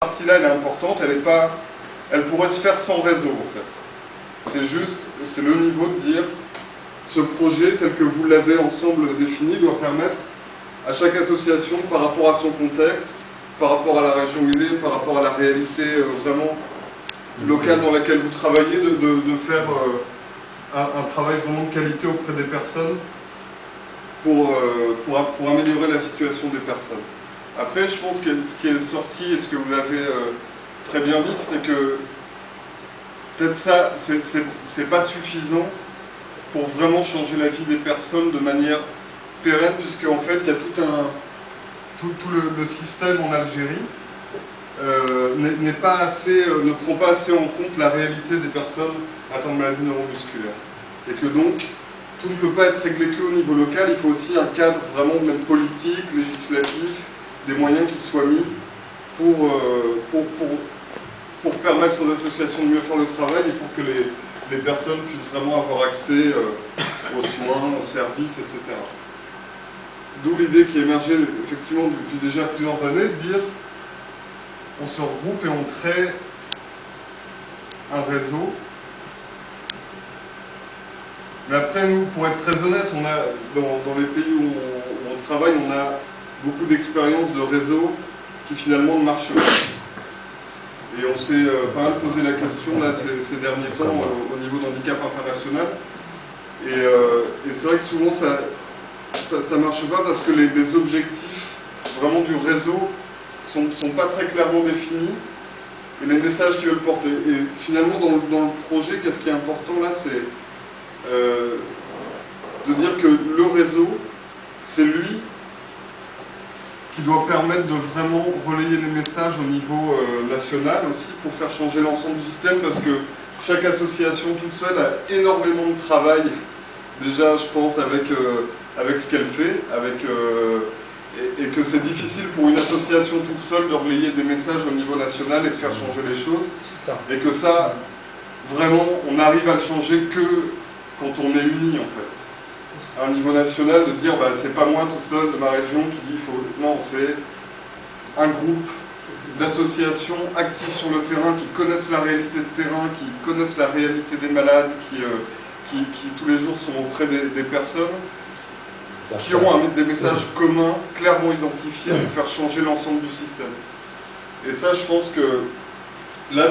partie-là, elle est importante, elle pourrait se faire sans réseau, en fait. C'est le niveau de dire, ce projet, tel que vous l'avez ensemble défini, doit permettre à chaque association, par rapport à son contexte, par rapport à la région où il est, par rapport à la réalité vraiment locale dans laquelle vous travaillez, de faire un travail vraiment de qualité auprès des personnes pour améliorer la situation des personnes. Après, je pense que ce qui est sorti et ce que vous avez très bien dit, c'est que peut-être ça, c'est pas suffisant pour vraiment changer la vie des personnes de manière pérenne, puisque en fait, il y a tout le système en Algérie ne prend pas assez en compte la réalité des personnes atteintes de maladies neuromusculaires. Et que donc, tout ne peut pas être réglé qu'au niveau local, il faut aussi un cadre vraiment même politique, législatif, des moyens qui soient mis pour permettre aux associations de mieux faire le travail et pour que les personnes puissent vraiment avoir accès aux soins, aux services, etc. D'où l'idée qui émergeait effectivement depuis déjà plusieurs années de dire on se regroupe et on crée un réseau. Mais après, nous, pour être très honnête, on a, dans les pays où on travaille, on a beaucoup d'expériences de réseau qui finalement ne marchent pas. Et on s'est pas mal posé la question là, ces derniers temps au niveau d'handicap international. Et c'est vrai que souvent ça marche pas parce que les objectifs vraiment du réseau sont pas très clairement définis et les messages qu'ils veulent porter. Et finalement dans le projet, qu'est-ce qui est important là, c'est de dire que le réseau, c'est lui qui doit permettre de vraiment relayer les messages au niveau national aussi pour faire changer l'ensemble du système, parce que chaque association toute seule a énormément de travail déjà, je pense, avec ce qu'elle fait, et que c'est difficile pour une association toute seule de relayer des messages au niveau national et de faire changer les choses, et que ça, vraiment, on n'arrive à le changer que quand on est unis en fait. À un niveau national, de dire bah, c'est pas moi tout seul de ma région qui dit il faut. Non, c'est un groupe d'associations actives sur le terrain qui connaissent la réalité de terrain, qui connaissent la réalité des malades, qui tous les jours sont auprès des personnes, qui auront des messages communs, clairement identifiés pour faire changer l'ensemble du système. Et ça, je pense que là,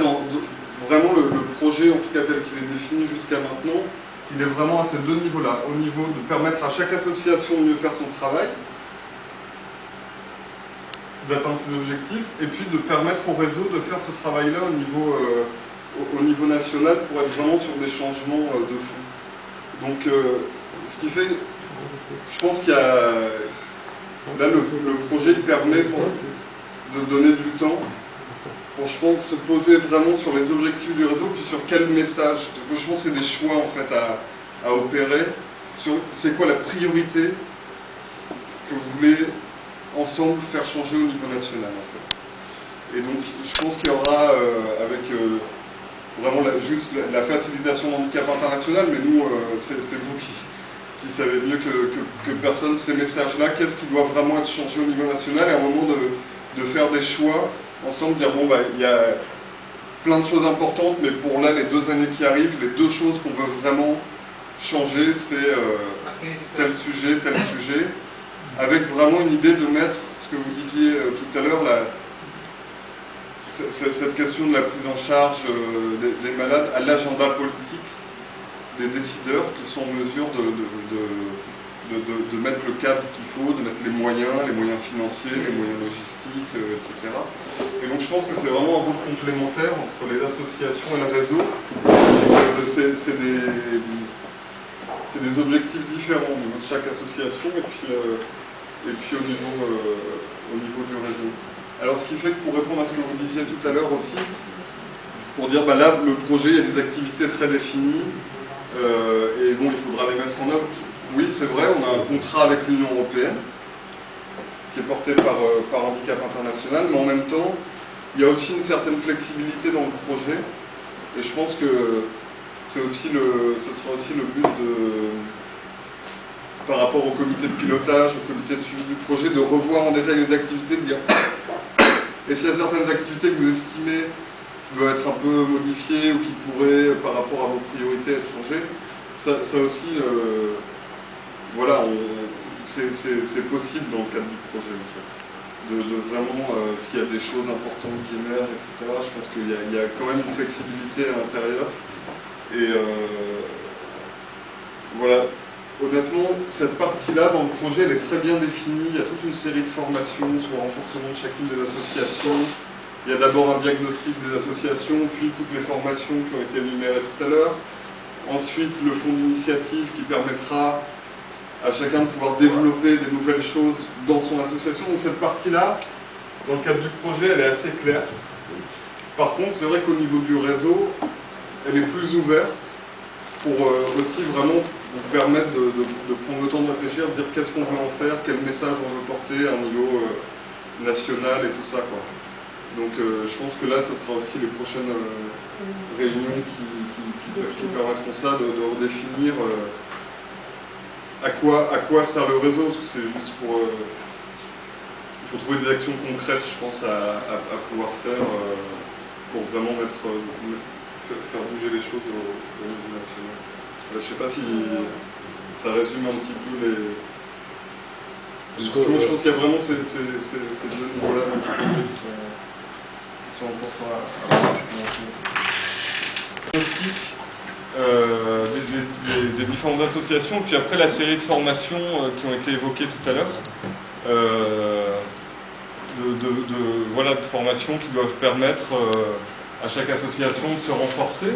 vraiment le projet, en tout cas tel qu'il est défini jusqu'à maintenant, il est vraiment à ces deux niveaux-là, au niveau de permettre à chaque association de mieux faire son travail, d'atteindre ses objectifs, et puis de permettre au réseau de faire ce travail-là au niveau national pour être vraiment sur des changements de fond. Donc, ce qui fait, je pense qu'il y a, là le projet il permet de donner du temps pour, je pense, se poser vraiment sur les objectifs du réseau, puis sur quel message. Parce que je pense que c'est des choix en fait à opérer. C'est quoi la priorité que vous voulez ensemble faire changer au niveau national en fait. Et donc je pense qu'il y aura avec vraiment juste la facilitation d'handicap international, mais nous c'est vous qui savez mieux que personne ces messages-là, qu'est-ce qui doit vraiment être changé au niveau national, et à un moment de faire des choix ensemble, dire bon bah il y a plein de choses importantes, mais pour là les 2 années qui arrivent, les 2 choses qu'on veut vraiment changer, c'est tel sujet, avec vraiment une idée de mettre ce que vous disiez tout à l'heure, cette question de la prise en charge des malades à l'agenda politique des décideurs qui sont en mesure de mettre le cadre qu'il faut, de mettre les moyens financiers, les moyens logistiques, etc. Et donc je pense que c'est vraiment un rôle complémentaire entre les associations et le réseau. C'est des objectifs différents au niveau de chaque association et puis au niveau du réseau. Alors ce qui fait que pour répondre à ce que vous disiez tout à l'heure aussi, pour dire bah là le projet, il y a des activités très définies, et bon, il faudra les mettre en œuvre. Oui, c'est vrai, on a un contrat avec l'Union européenne qui est porté par Handicap International, mais en même temps, il y a aussi une certaine flexibilité dans le projet, et je pense que ce sera aussi le but par rapport au comité de pilotage, au comité de suivi du projet, de revoir en détail les activités, de dire Et s'il y a certaines activités que vous estimez qui doivent être un peu modifiées ou qui pourraient, par rapport à vos priorités, être changées, ça aussi, voilà, c'est possible dans le cadre du projet, en fait. De vraiment, s'il y a des choses importantes qui émergent, etc., je pense qu'il y a quand même une flexibilité à l'intérieur. Et voilà, honnêtement, cette partie-là dans le projet, elle est très bien définie. Il y a toute une série de formations sur le renforcement de chacune des associations. Il y a d'abord un diagnostic des associations, puis toutes les formations qui ont été énumérées tout à l'heure. Ensuite, le fonds d'initiative qui permettra à chacun de pouvoir développer des nouvelles choses dans son association. Donc cette partie-là, dans le cadre du projet, elle est assez claire. Par contre, c'est vrai qu'au niveau du réseau, elle est plus ouverte pour aussi vraiment vous permettre de prendre le temps de réfléchir, de dire qu'est-ce qu'on veut en faire, quel message on veut porter à un niveau national et tout ça, quoi. Donc je pense que là, ce sera aussi les prochaines réunions qui permettront ça, de redéfinir à quoi sert le réseau. C'est juste pour... il faut trouver des actions concrètes, je pense, à pouvoir faire pour vraiment faire bouger les choses au niveau national. Je ne sais pas si ça résume un petit peu les... Je pense qu'il y a vraiment ces deux niveaux-là qui sont importants à prendre en compte. Des différentes associations, puis après la série de formations qui ont été évoquées tout à l'heure, voilà, de formations qui doivent permettre à chaque association de se renforcer.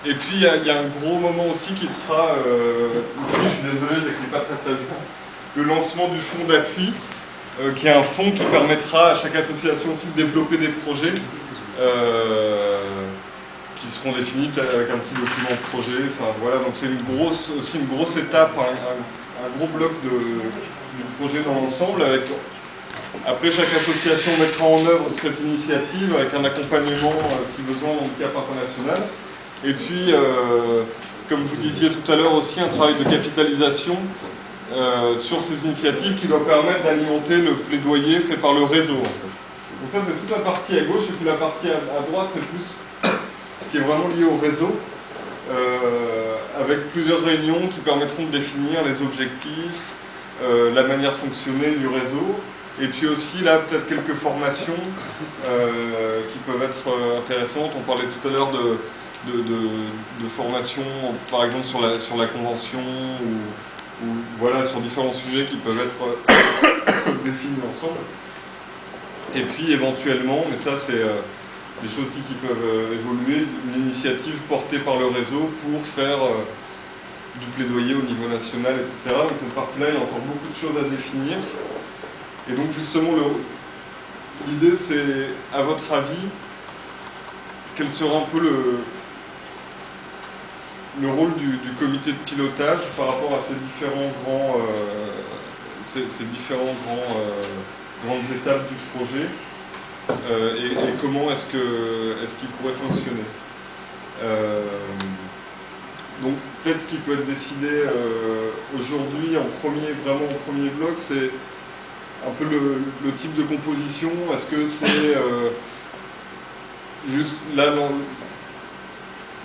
Et puis il y a un gros moment aussi qui sera, ici je suis désolé, je n'écris pas très bien, le lancement du fonds d'appui, qui est un fonds qui permettra à chaque association aussi de développer des projets qui seront définis avec un petit document de projet. Enfin voilà, donc c'est aussi une grosse étape, un gros bloc du projet dans l'ensemble. Après, chaque association mettra en œuvre cette initiative avec un accompagnement, si besoin, en handicap international. Et puis, comme vous disiez tout à l'heure aussi, un travail de capitalisation sur ces initiatives qui doit permettre d'alimenter le plaidoyer fait par le réseau. Donc ça, c'est toute la partie à gauche, et puis la partie à droite, c'est plus ce qui est vraiment lié au réseau, avec plusieurs réunions qui permettront de définir les objectifs, la manière de fonctionner du réseau, et puis aussi là peut-être quelques formations qui peuvent être intéressantes. On parlait tout à l'heure de formations, par exemple sur la convention, ou voilà, sur différents sujets qui peuvent être définis ensemble. Et puis éventuellement, mais ça c'est des choses aussi qui peuvent évoluer, une initiative portée par le réseau pour faire du plaidoyer au niveau national, etc. Donc cette partie-là, il y a encore beaucoup de choses à définir. Et donc justement, l'idée c'est, à votre avis, quel sera un peu le rôle du comité de pilotage par rapport à ces différents grandes étapes du projet, et comment est-ce qu'il pourrait fonctionner. Donc peut-être ce qui peut être décidé aujourd'hui vraiment en premier bloc, c'est un peu le type de composition. Est-ce que c'est juste là dans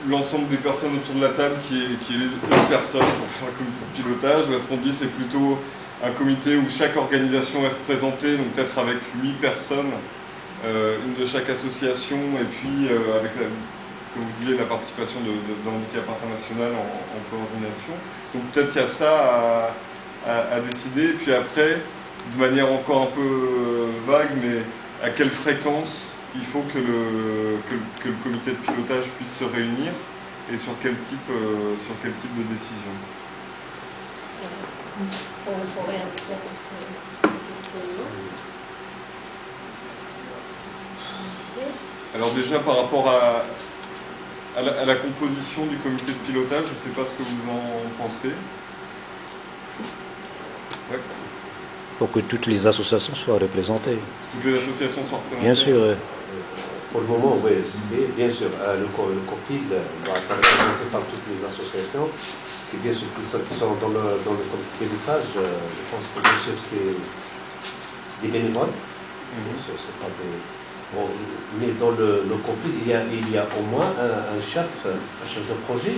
l'ensemble des personnes autour de la table qui est les personnes pour faire un comité de pilotage, ou est-ce qu'on dit c'est plutôt un comité où chaque organisation est représentée, donc peut-être avec 8 personnes, une de chaque association, et puis avec, comme vous disiez, la participation d'Handicap International en coordination. Donc peut-être qu'il y a ça à décider, et puis après, de manière encore un peu vague, mais à quelle fréquence il faut que le comité de pilotage puisse se réunir, et sur quel type de décision. Alors déjà par rapport à la composition du comité de pilotage, je ne sais pas ce que vous en pensez. Ouais. Pour que toutes les associations soient représentées. Toutes les associations soient représentées. Bien sûr. Pour le moment, oui, bien sûr, le COPIL va être représenté par toutes les associations, qui bien sûr qui sont dans le comité de pilotage. Je pense que bien sûr c'est des bénévoles. Bien sûr, c'est pas des... Bon, mais dans le COPIL, il y a au moins un chef de projet